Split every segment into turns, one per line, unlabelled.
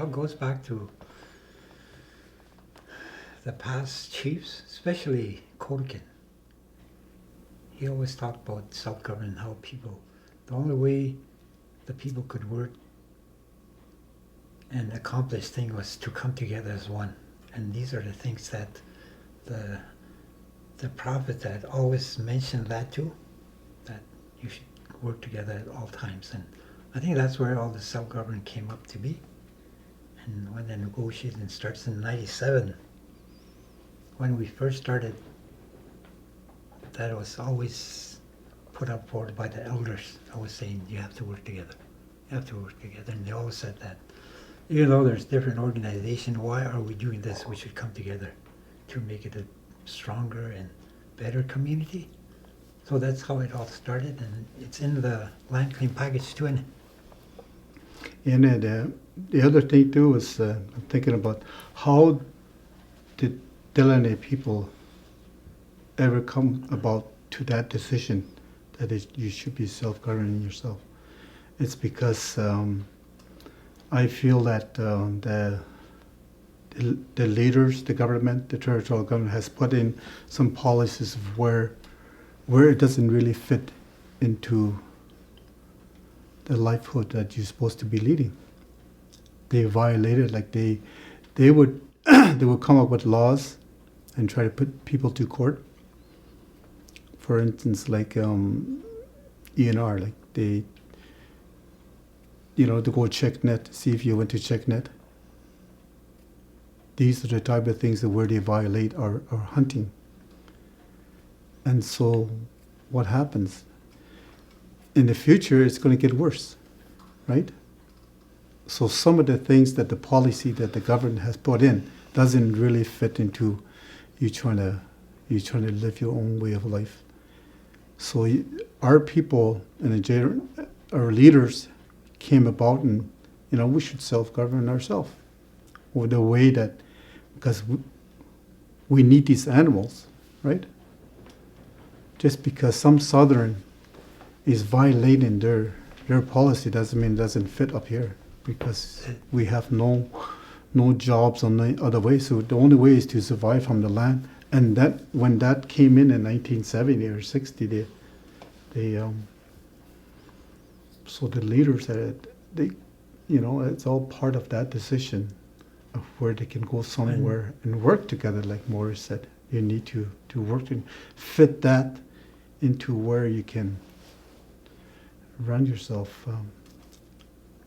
all goes back to the past chiefs, especially Kodakin. He always talked about self-government, how people, the only way the people could work and accomplish things was to come together as one. And these are the things that the prophet that always mentioned that too, that you should work together at all times. And I think that's where all the self-government came up to be. And when the negotiation starts in 97, when we first started, that was always put up forward by the elders. Always saying, you have to work together. You have to work together. And they always said that, even though there's different organizations, why are we doing this? We should come together to make it a stronger and better community. So that's how it all started, and it's in the land claim package too. And
the other thing too is I'm thinking about how did Deline people ever come about to that decision that you should be self-governing yourself. It's because I feel that the leaders, the government, the territorial government has put in some policies of where it doesn't really fit into the livelihood that you're supposed to be leading. They violated, like they would they would come up with laws and try to put people to court. For instance, like ENR, like they, to go check net, see if you went to check net. These are the type of things that where they violate our hunting. And so what happens? In the future, it's going to get worse, right? So some of the things that the policy that the government has put in doesn't really fit into you trying to live your own way of life. So our people and our leaders came about, and we should self-govern ourselves, or the way that, because we need these animals, right? Just because some Southern is violating their policy doesn't mean it doesn't fit up here, because we have no jobs on the other way. So the only way is to survive from the land. And that when that came in 1970 or 60, so the leaders said it's all part of that decision of where they can go somewhere and work together. Like Morris said, you need to work and fit that into where you can run yourself.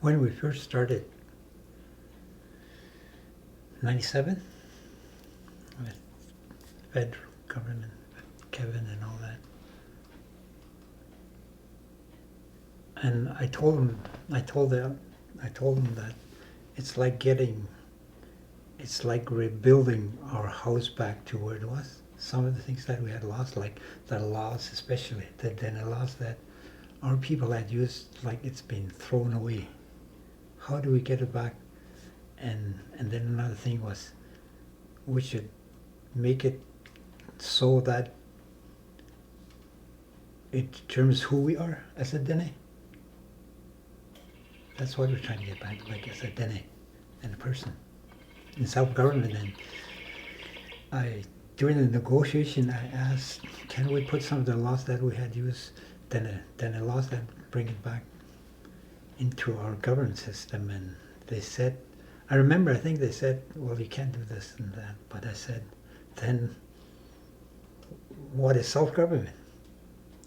When we first started, 97, with federal government, with Kevin and all that. And I told them that it's like rebuilding our house back to where it was. Some of the things that we had lost, like the laws, especially the laws that our people had used, like it's been thrown away. How do we get it back? And then another thing was, we should make it so that it determines who we are as a Dene. That's what we're trying to get back, like as a Dene and a person in self-government. And during the negotiation, I asked, can we put some of the laws that we had used, then the laws that bring it back into our government system? And they said, I think they said, well, you can't do this and that. But I said, then what is self-government?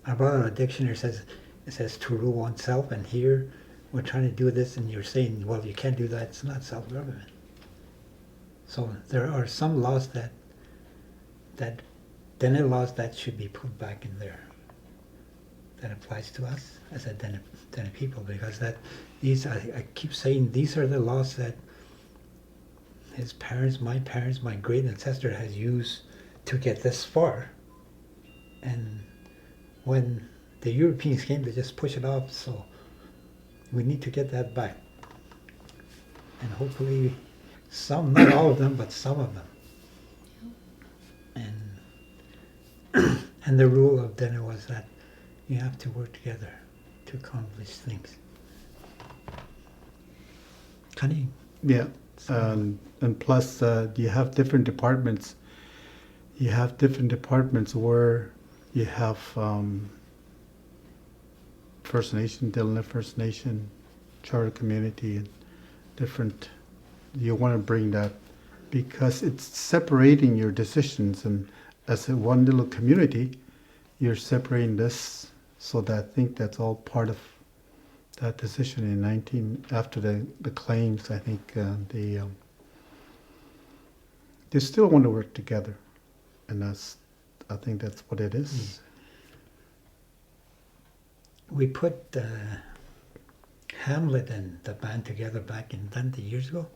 I brought out a dictionary, it says to rule oneself, and here we're trying to do this, and you're saying, well, you can't do that, it's not self-government. So there are some laws that Dene laws that should be put back in there. That applies to us as a Dene people, because I keep saying these are the laws that his parents, my great ancestor has used to get this far. And when the Europeans came, they just push it off. So we need to get that back. And hopefully some, not all of them, but some of them. And the rule of Dene was that you have to work together to accomplish things. Connie,
Yeah,
So,
and plus you have different departments. You have different departments where you have First Nation, Deline First Nation, Charter Community, and different. You want to bring that because it's separating your decisions, and as a one little community, you're separating this. So that I think that's all part of that decision in 19 after the claims. I think they still want to work together, and I think that's what it is.
we put Hamlet and the band together back in 20 years ago,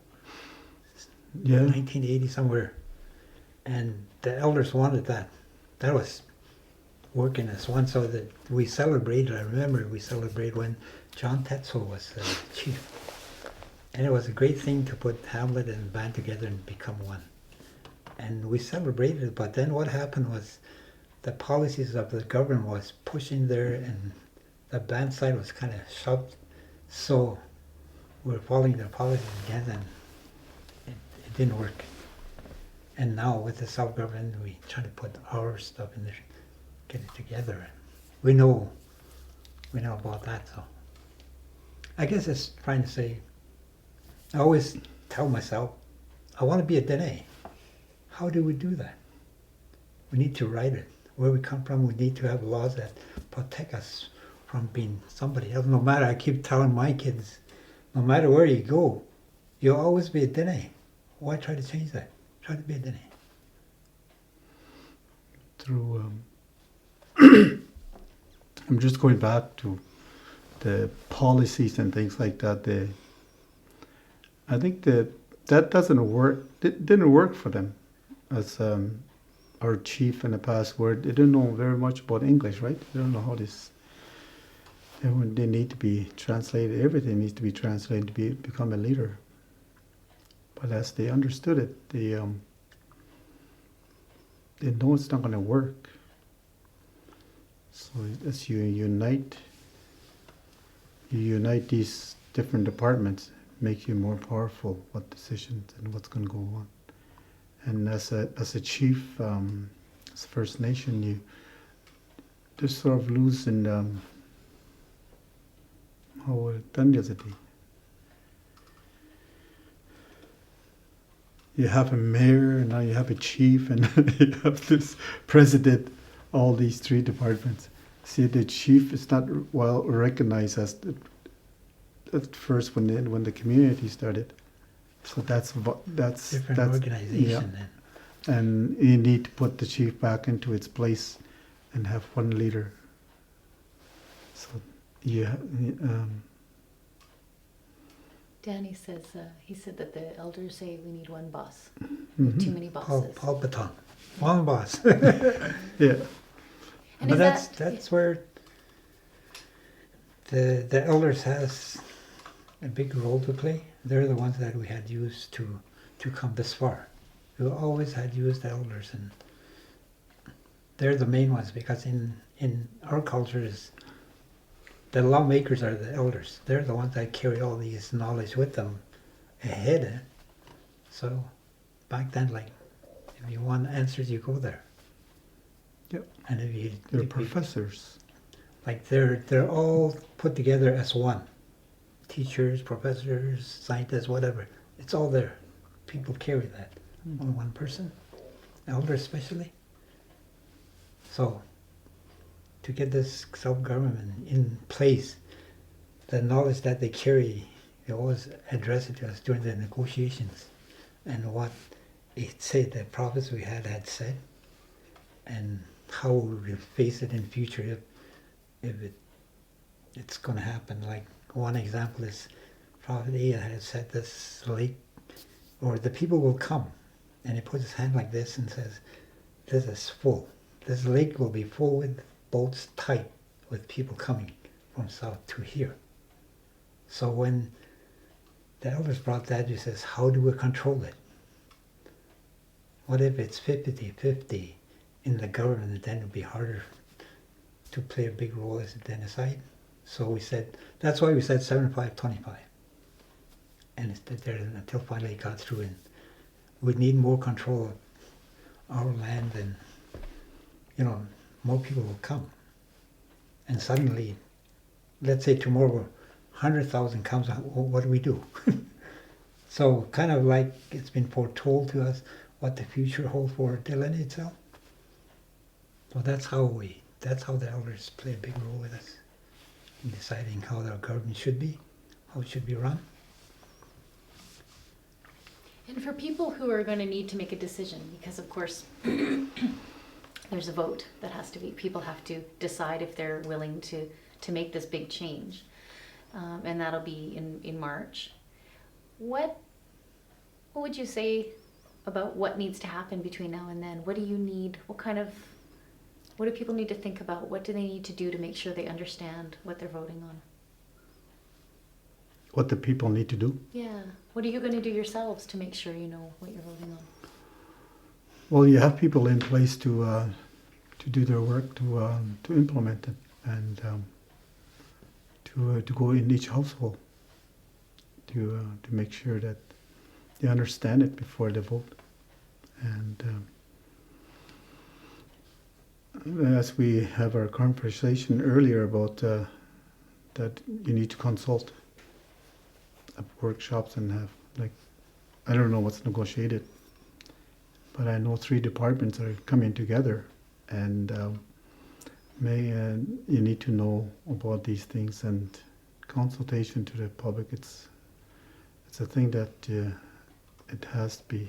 Yeah,
1980 somewhere, and the elders wanted that. That was working as one, so that we celebrated. I remember we celebrated when John Tetzel was chief, and it was a great thing to put Hamlet and the band together and become one. And we celebrated, but then what happened was the policies of the government was pushing there, and the band side was kind of shoved. So we're following their policies again, and it didn't work. And now with the self-government, we try to put our stuff in there, get it together. We know about that. So I guess it's trying to say, I always tell myself, I want to be a Dene. How do we do that? We need to write it. Where we come from, we need to have laws that protect us from being somebody else. No matter, I keep telling my kids, no matter where you go, you'll always be a Dene. Why try to change that? Try to be a Dene.
through. I'm just going back to the policies and things like that. I think that doesn't work. It didn't work for them, as our chief in the past were. They didn't know very much about English, right? They don't know how this. They need to be translated. Everything needs to be translated to become a leader. But as they understood it, they know it's not going to work. So as you unite these different departments, make you more powerful. What decisions and what's going to go on. And as a chief, as a First Nation, you just sort of lose in how density. You have a mayor, and now you have a chief, and you have this president. All these three departments. See, the chief is not well recognized as at first when the community started. So that's
Different
that's
organization
yeah.
then.
And you need to put the chief back into its place and have one leader. So yeah.
Danny says, he said that the elders say we need one boss.
Mhm.
Too many bosses.
Paul Baton. One boss.
Yeah.
And
But
is
that's where the elders has a big role to play. They're the ones that we had used to come this far. We always had used the elders, and they're the main ones, because in our cultures, the lawmakers are the elders. They're the ones that carry all these knowledge with them ahead. So back then, like, if you want answers, you go there.
Yep.
And if you
They're professors.
like they're all put together as one. Teachers, professors, scientists, whatever. It's all there. People carry that. Only one person, elder especially. So to get this self-government in place, the knowledge that they carry, they always address it to us during the negotiations, and what it said, the prophets we had said, and how we will face it in future if it's going to happen. Like one example is Prophet Ea has said this lake, or the people will come, and he puts his hand like this and says, this is full. This lake will be full with boats tight with people coming from south to here. So when the elders brought that, he says, how do we control it? What if it's 50-50 in the government? Then it would be harder to play a big role as a genocide. So we said, that's why we said 75-25. and it stood there until finally it got through, and we'd need more control of our land, and more people will come. And suddenly, let's say tomorrow 100,000 comes, what do we do? So kind of like it's been foretold to us what the future holds for Deline itself. So that's how the elders play a big role with us in deciding how our government should be, how it should be run.
And for people who are going to need to make a decision, because of course there's a vote that has to be, people have to decide if they're willing to make this big change. And that'll be in March. What would you say about what needs to happen between now and then? What do you need? What do people need to think about? What do they need to do to make sure they understand what they're voting on?
What the people need to do?
Yeah. What are you going to do yourselves to make sure you know what you're voting on?
Well, you have people in place to do their work, to implement it, and to go in each household to make sure that they understand it before they vote. And as we have our conversation earlier about that you need to consult at workshops and have, like, I don't know what's negotiated, but I know 3 departments are coming together, and you need to know about these things, and consultation to the public, it's a thing that it has to be.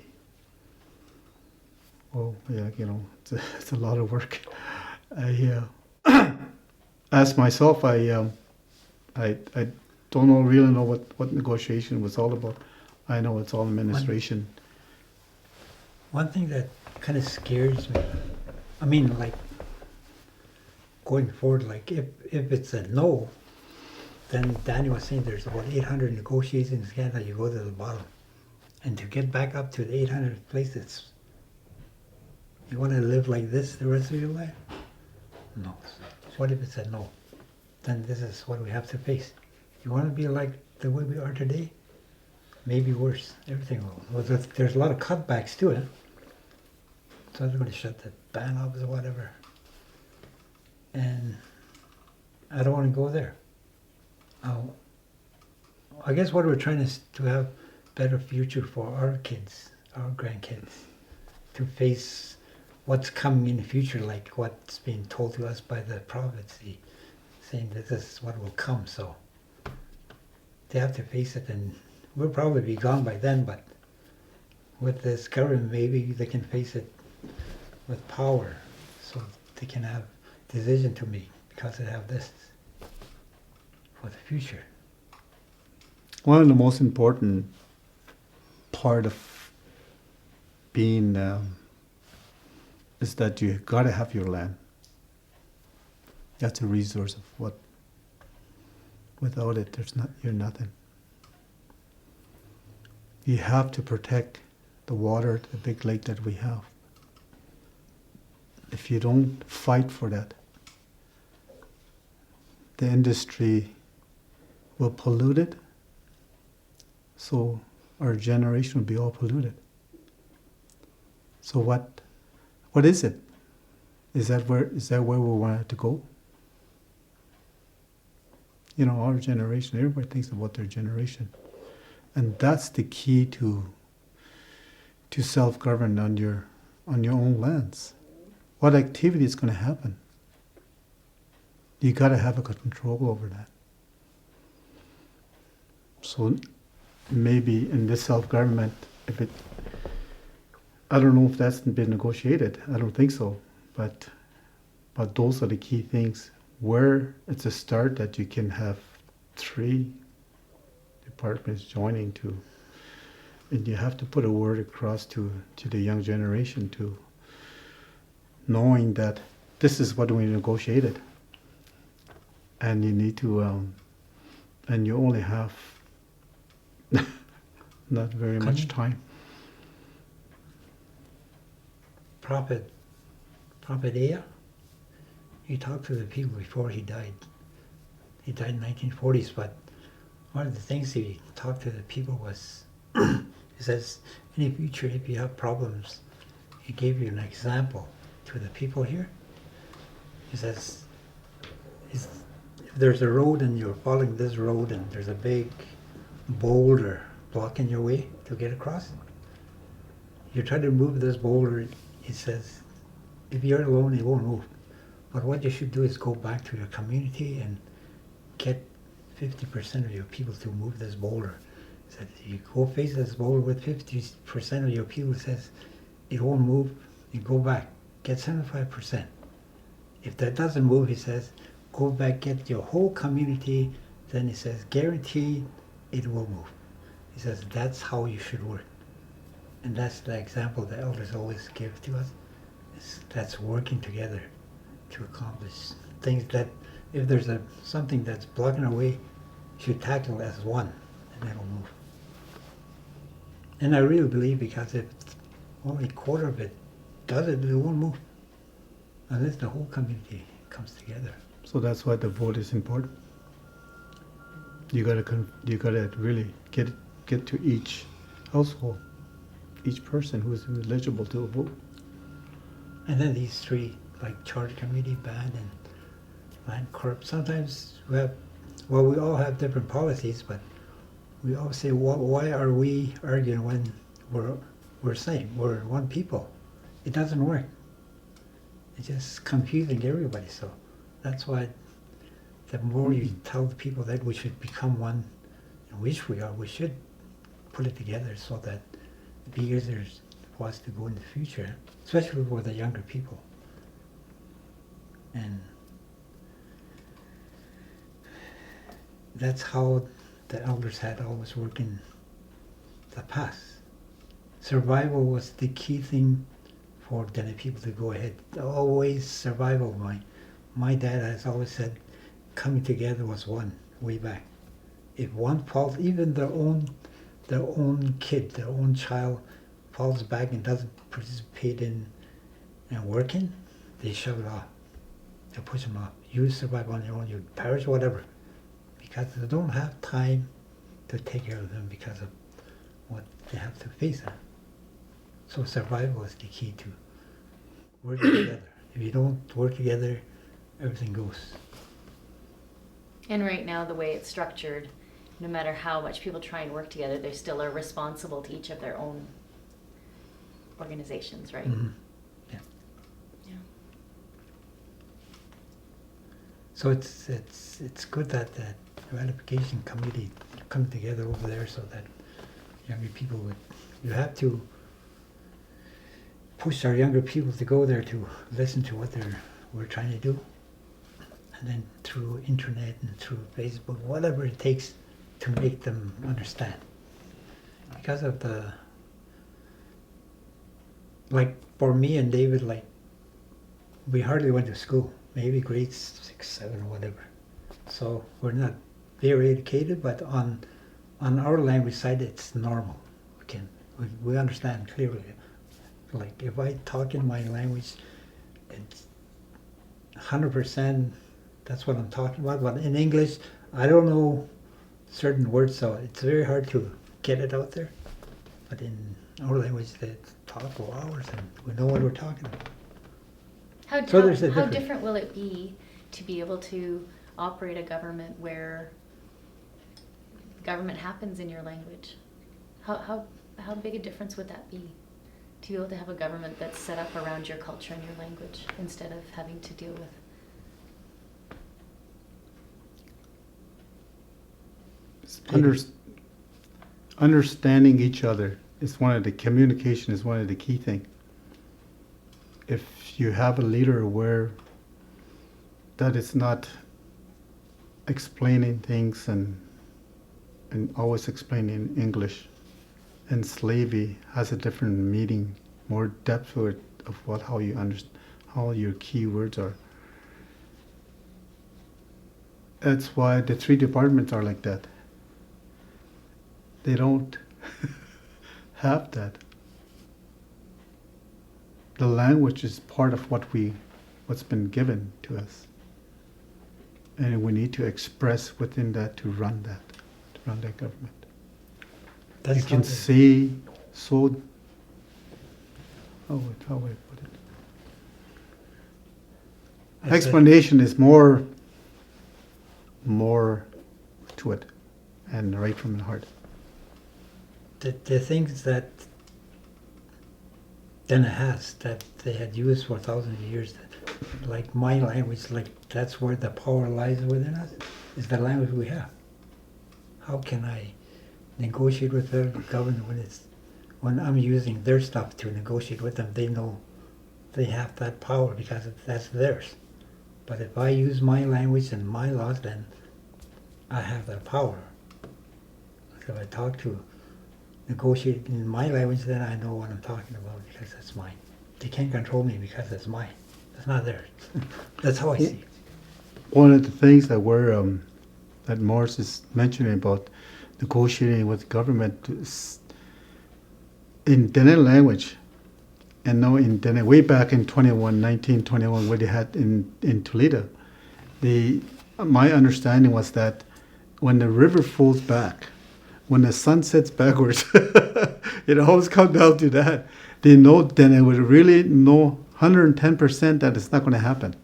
Well, yeah, it's a lot of work. I as myself, I don't really know what negotiation was all about. I know it's all administration.
One thing that kind of scares me, I mean, like, going forward, like, if it's a no, then Danny was saying there's about 800 negotiations again that you go to the bottom. And to get back up to the 800th place, you want to live like this the rest of your life? No. What if it's a no? Then this is what we have to face. You want to be like the way we are today? Maybe worse. Everything will. Well, there's a lot of cutbacks to it. So they're going to shut the band off or whatever. And I don't want to go there. I guess what we're trying to have better future for our kids, our grandkids, to face what's coming in the future, like what's being told to us by the prophecy, saying that this is what will come. So they have to face it, and we'll probably be gone by then, but with this government, maybe they can face it with power, so they can have decision to make, because they have this for the future.
One of the most important part of being is that you gotta have your land. That's a resource of what. Without it, you're nothing. You have to protect the water, the big lake that we have. If you don't fight for that, the industry will pollute it, so our generation will be all polluted. So what is it? Is that where we want it to go? Our generation, everybody thinks about their generation. And that's the key to self-govern on your own lands. What activity is going to happen? You got to have a control over that. So maybe in this self-government, I don't know if that's been negotiated. I don't think so. But those are the key things. Where it's a start that you can have 3 departments joining to, and you have to put a word across to the young generation, to knowing that this is what we negotiated, and you need to, and you only have not very much time.
Prophet Aya, he talked to the people before he died. He died in the 1940s, but one of the things he talked to the people was, he says, in the future, if you have problems, he gave you an example to the people here. He says, if there's a road and you're following this road and there's a big boulder blocking your way to get across, you try to move this boulder, he says, if you're alone, it won't move. But what you should do is go back to your community and get 50% of your people to move this boulder. He said, you go face this boulder with 50% of your people, says, it won't move, you go back, get 75%. If that doesn't move, he says, go back, get your whole community, then he says, guarantee it will move. He says, that's how you should work. And that's the example the elders always give to us. That's working together to accomplish things that, if there's something that's blocking our way, you should tackle as one, and it'll move. And I really believe, because if only a quarter of it does it, it won't move. Unless the whole community comes together.
So that's why the vote is important. You gotta really get to each household, each person who's eligible to vote.
And then these three, like charter committee, band, and land corp, sometimes we all have different policies, but we all say, why are we arguing when we're same, we're one people? It doesn't work. It's just confusing everybody. So that's why the more you tell the people that we should become one, which we are, we should put it together so that it be easier for us to go in the future, especially for the younger people. And that's how the elders had always worked in the past. Survival was the key thing for the people to go ahead. Always survival. My dad has always said, coming together was one, way back. If one falls, even their own kid, their own child falls back and doesn't participate in working, they shove it off. They push them off. You survive on your own, you perish, whatever. Because they don't have time to take care of them because of what they have to face on. So survival is the key to working together. If you don't work together, everything goes.
And right now, the way it's structured, no matter how much people try and work together, they still are responsible to each of their own organizations, right?
Mm-hmm. Yeah.
Yeah.
So it's good that that ratification committee come together over there so that younger people would. You have to push our younger people to go there to listen to what we're trying to do, and then through internet and through Facebook, whatever it takes to make them understand. Because of like for me and David, like we hardly went to school, maybe grades 6, 7 or whatever. So we're not very educated, but on our language side, it's normal. We understand clearly. Like if I talk in my language, it's 100%. That's what I'm talking about. But in English, I don't know certain words, so it's very hard to get it out there. But in our language, they talk for hours, and we know what we're talking about.
How different will it be to be able to operate a government where government happens in your language? How big a difference would that be? To be able to have a government that's set up around your culture and your language instead of having to deal with.
Understanding each other is communication is one of the key things. If you have a leader aware that it's not explaining things and always explaining in English, and slavey has a different meaning, more depth to it of how you understand, how your key words are. That's why the 3 departments are like that. They don't have that. The language is part of what's been given to us. And we need to express within that to run that. around that government.
That's
You
how
can
they-
say so. How would I put it?
I said-
Explanation is more to it, and right from the heart.
the things that Dena has that they had used for thousands of years, that, like my language, like that's where the power lies within us, is the language we have. How can I negotiate with their government when I'm using their stuff to negotiate with them? They know they have that power because that's theirs. But if I use my language and my laws, then I have that power. So if I talk to negotiate in my language, then I know what I'm talking about because that's mine. They can't control me because it's mine. It's not theirs. That's how I see it.
One of the things that that Morris is mentioning about negotiating with the government is in Dene language, and now in Dene, way back in 1921, what they had in Toledo, my understanding was that when the river flows back, when the sun sets backwards, it always comes down to that. They know, then it would really know 110% that it's not going to happen.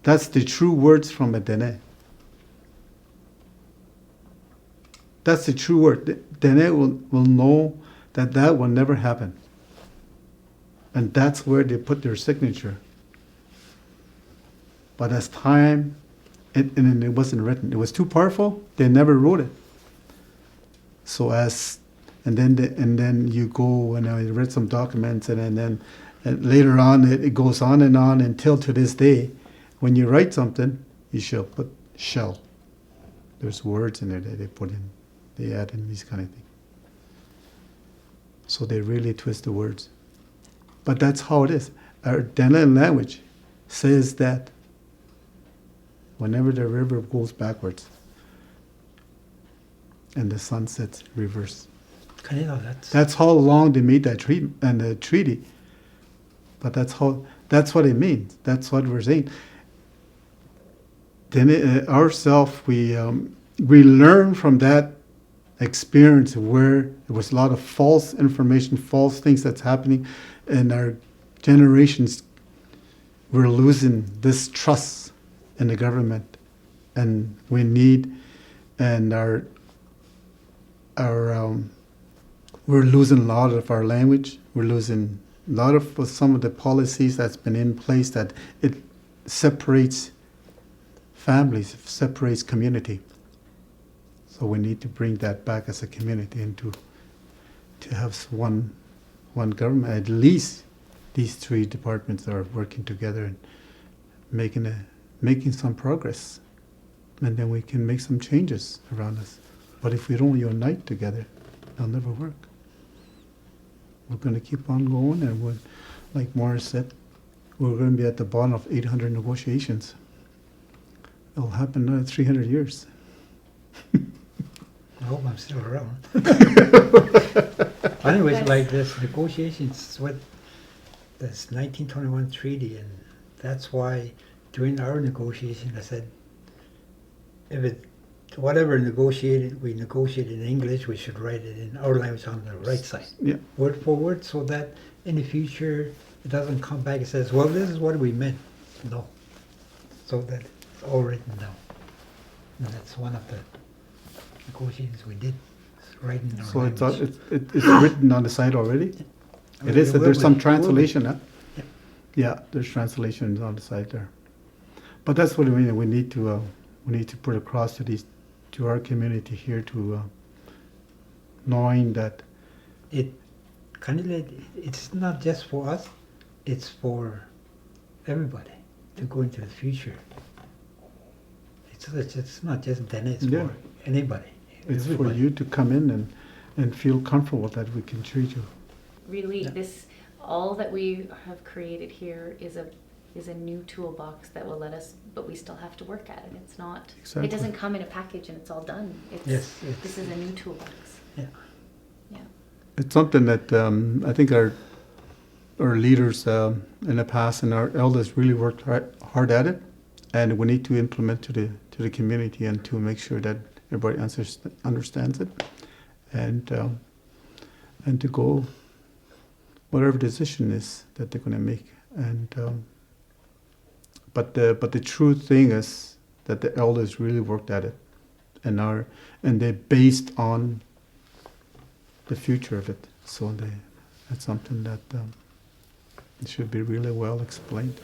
That's the true words from a Dene. That's the true word. Dene will know that will never happen. And that's where they put their signature. But as time, and it wasn't written. It was too powerful. They never wrote it. So and then you go, and I read some documents, and then later on it goes on and on until to this day. When you write something, you should put shall. There's words in there that they add in these kind of things. So they really twist the words. But that's how it is. Our Deline language says that whenever the river goes backwards and the sun sets reverse.
You know,
That's how long they made that treaty. But that's what it means. That's what we're saying. Then ourselves, we learn from that experience where there was a lot of false information, false things that's happening, and our generations we're losing this trust in the government, and we need, and we're losing a lot of our language. We're losing a lot of some of the policies that's been in place that it separates families, separates community. So we need to bring that back as a community and to have one government. At least these three departments are working together and making some progress, and then we can make some changes around us. But if we don't unite together, it'll never work. We're going to keep on going, and like Morris said, we're going to be at the bottom of 800 negotiations. It'll happen in 300 years.
I hope I'm still around. Anyways, like this negotiations with this 1921 treaty, and that's why during our negotiation I said, whatever we negotiate in English, we should write it in our language on the right side, word for word, so that in the future it doesn't come back and says, well, this is what we meant. No. So that it's all written down. And that's one of the negotiations we did, writing in our
So
language.
it's written on the side already? It is. There's some translation, huh?
Yeah.
Yeah, there's translations on the side there. But that's what I mean. We need to put across to our community here to knowing that
it's not just for us, it's for everybody to go into the future. It's not just Dene, it's for anybody.
it's
everybody.
for you to come in and feel comfortable that we can treat you.
Really,
Yeah.
all that we have created here is a new toolbox that will let us, but we still have to work at it. It's not,
Exactly.
It doesn't come in a package and it's all done.
Yes,
This is a new toolbox.
Yeah.
Yeah.
It's something that I think our leaders in the past and our elders really worked hard at it, and we need to implement to the community and to make sure that everybody understands it, and to go whatever decision is that they're going to make. And but the true thing is that the elders really worked at it, and they're based on the future of it. So that's something that it should be really well explained.